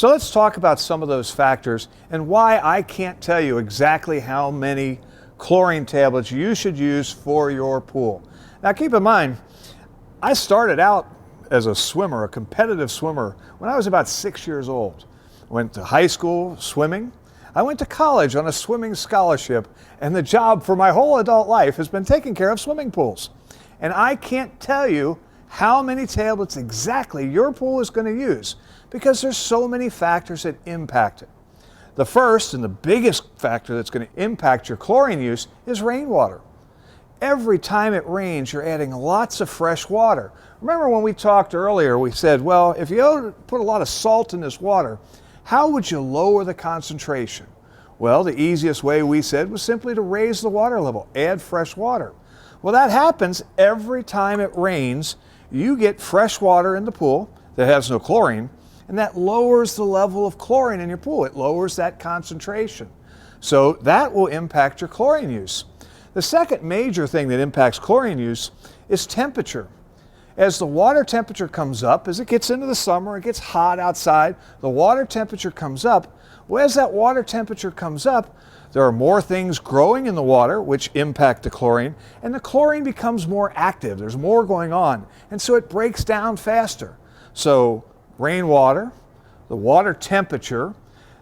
So let's talk about some of those factors and why I can't tell you exactly how many chlorine tablets you should use for your pool. Now keep in mind, I started out as a swimmer, a competitive swimmer, when I was about 6 years old. I went to high school swimming. I went to college on a swimming scholarship, and the job for my whole adult life has been taking care of swimming pools. And I can't tell you how many tablets exactly your pool is going to use because there's so many factors that impact it. The first and the biggest factor that's going to impact your chlorine use is rainwater. Every time it rains, you're adding lots of fresh water. Remember when we talked earlier, we said, well, if you put a lot of salt in this water, how would you lower the concentration? Well, the easiest way we said was simply to raise the water level, add fresh water. Well, that happens every time it rains. You get fresh water in the pool that has no chlorine, and that lowers the level of chlorine in your pool. It lowers that concentration. So that will impact your chlorine use. The second major thing that impacts chlorine use is temperature. As the water temperature comes up, as it gets into the summer, it gets hot outside, the water temperature comes up. Well, as that water temperature comes up, there are more things growing in the water which impact the chlorine, and the chlorine becomes more active. There's more going on, and so it breaks down faster. So rainwater, the water temperature.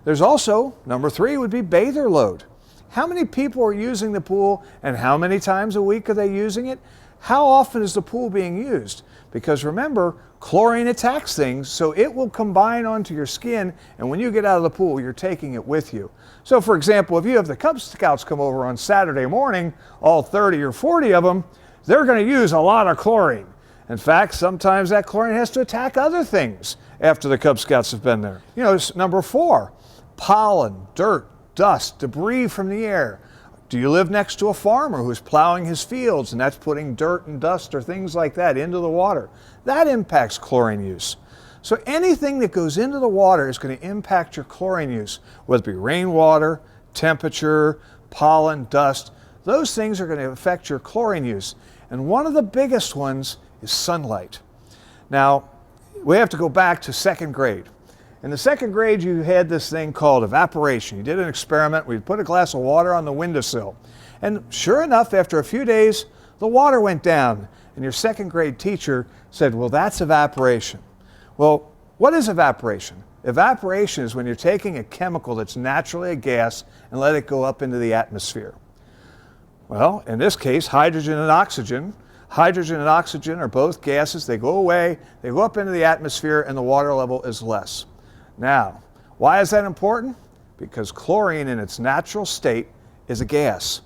There's also, number 3 would be bather load. How many people are using the pool and how many times a week are they using it? How often is the pool being used? Because remember, chlorine attacks things, so it will combine onto your skin, and when you get out of the pool, you're taking it with you. So for example, if you have the Cub Scouts come over on Saturday morning, all 30 or 40 of them, they're going to use a lot of chlorine. In fact, sometimes that chlorine has to attack other things after the Cub Scouts have been there. You know, number 4, pollen, dirt, dust, debris from the air. Do you live next to a farmer who's plowing his fields and that's putting dirt and dust or things like that into the water? That impacts chlorine use. So anything that goes into the water is going to impact your chlorine use, whether it be rainwater, temperature, pollen, dust. Those things are going to affect your chlorine use. And one of the biggest ones is sunlight. Now, we have to go back to 2nd grade. In the 2nd grade, you had this thing called evaporation. You did an experiment where you put a glass of water on the windowsill. And sure enough, after a few days, the water went down. And your 2nd grade teacher said, well, that's evaporation. Well, what is evaporation? Evaporation is when you're taking a chemical that's naturally a gas and let it go up into the atmosphere. Well, in this case, hydrogen and oxygen. Hydrogen and oxygen are both gases. They go away, they go up into the atmosphere, and the water level is less. Now, why is that important? Because chlorine in its natural state is a gas.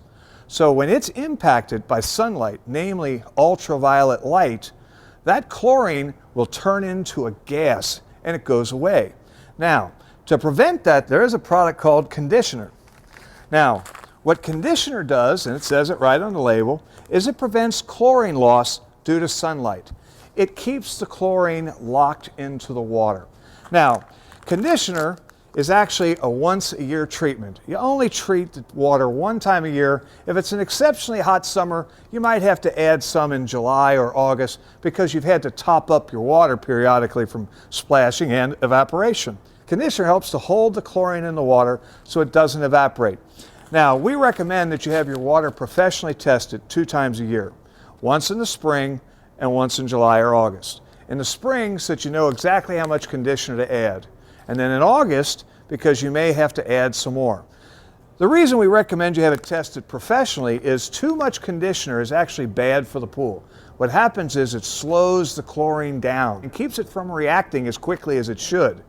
So when it's impacted by sunlight, namely ultraviolet light, that chlorine will turn into a gas and it goes away. Now, to prevent that, there is a product called conditioner. Now, what conditioner does, and it says it right on the label, is it prevents chlorine loss due to sunlight. It keeps the chlorine locked into the water. Now, conditioner is actually a once-a-year treatment. You only treat the water one time a year. If it's an exceptionally hot summer, you might have to add some in July or August because you've had to top up your water periodically from splashing and evaporation. Conditioner helps to hold the chlorine in the water so it doesn't evaporate. Now, we recommend that you have your water professionally tested 2 times a year, once in the spring and once in July or August. In the spring, so that you know exactly how much conditioner to add. And then in August, because you may have to add some more. The reason we recommend you have it tested professionally is too much conditioner is actually bad for the pool. What happens is it slows the chlorine down and keeps it from reacting as quickly as it should.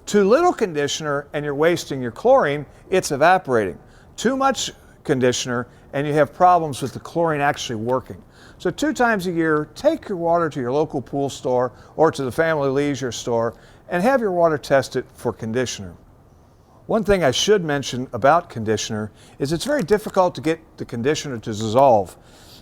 Too little conditioner and you're wasting your chlorine, it's evaporating. Too much conditioner and you have problems with the chlorine actually working. So 2 times a year, take your water to your local pool store or to the Family Leisure store and have your water tested for conditioner. One thing I should mention about conditioner is it's very difficult to get the conditioner to dissolve.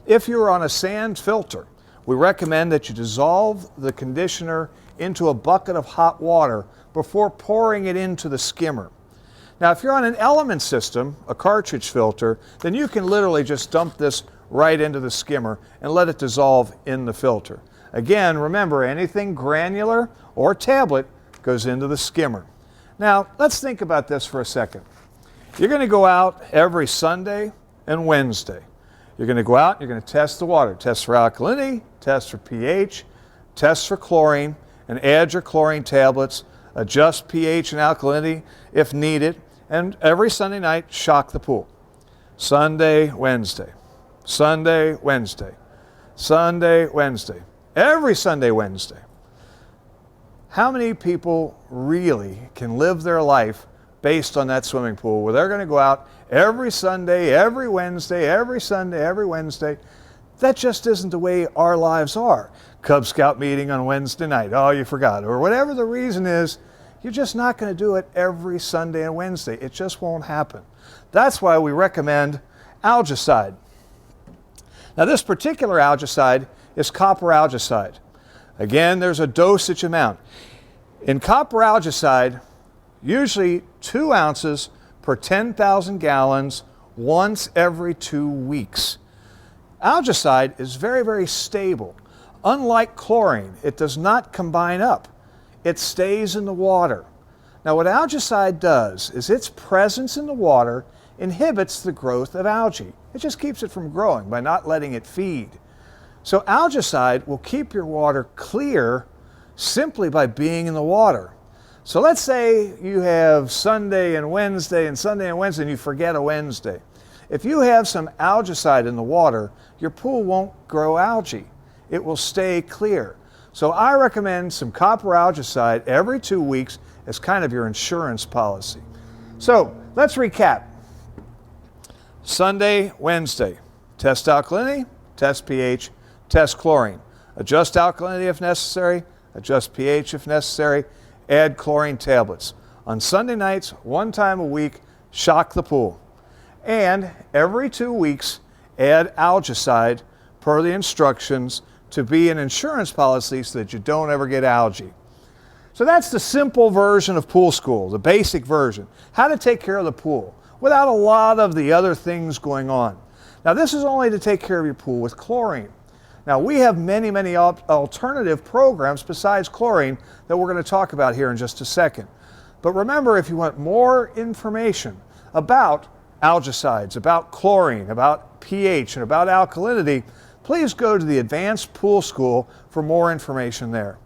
If you're on a sand filter, we recommend that you dissolve the conditioner into a bucket of hot water before pouring it into the skimmer. Now, if you're on an element system, a cartridge filter, then you can literally just dump this right into the skimmer and let it dissolve in the filter. Again, remember, anything granular or tablet goes into the skimmer. Now, let's think about this for a second. You're going to go out every Sunday and Wednesday. You're going to go out, you're going to test the water. Test for alkalinity, test for pH, test for chlorine, and add your chlorine tablets. Adjust pH and alkalinity if needed. And every Sunday night, shock the pool. Sunday, Wednesday. Sunday, Wednesday. Sunday, Wednesday. Every Sunday, Wednesday. How many people really can live their life based on that swimming pool where they're going to go out every Sunday, every Wednesday, every Sunday, every Wednesday? That just isn't the way our lives are. Cub Scout meeting on Wednesday night. Oh, you forgot. Or whatever the reason is, you're just not going to do it every Sunday and Wednesday. It just won't happen. That's why we recommend Algaecide. Now, this particular Algaecide is copper Algaecide. Again, there's a dosage amount. In copper Algaecide, usually 2 ounces per 10,000 gallons once every 2 weeks. Algaecide is very, very stable. Unlike chlorine, it does not combine up. It stays in the water. Now, what Algaecide does is its presence in the water inhibits the growth of algae. It just keeps it from growing by not letting it feed. So Algaecide will keep your water clear simply by being in the water. So let's say you have Sunday and Wednesday and Sunday and Wednesday and you forget a Wednesday. If you have some Algaecide in the water, your pool won't grow algae. It will stay clear. So I recommend some copper Algaecide every 2 weeks as kind of your insurance policy. So let's recap. Sunday, Wednesday, test alkalinity, test pH, test chlorine. Adjust alkalinity if necessary, adjust pH if necessary, add chlorine tablets. On Sunday nights, 1 time a week, shock the pool. And every 2 weeks, add Algaecide per the instructions to be an insurance policy so that you don't ever get algae. So that's the simple version of pool school, the basic version. How to take care of the pool without a lot of the other things going on. Now, this is only to take care of your pool with chlorine. Now, we have many alternative programs besides chlorine that we're going to talk about here in just a second. But remember, if you want more information about algaecides, about chlorine, about pH, and about alkalinity, please go to the Advanced Pool School for more information there.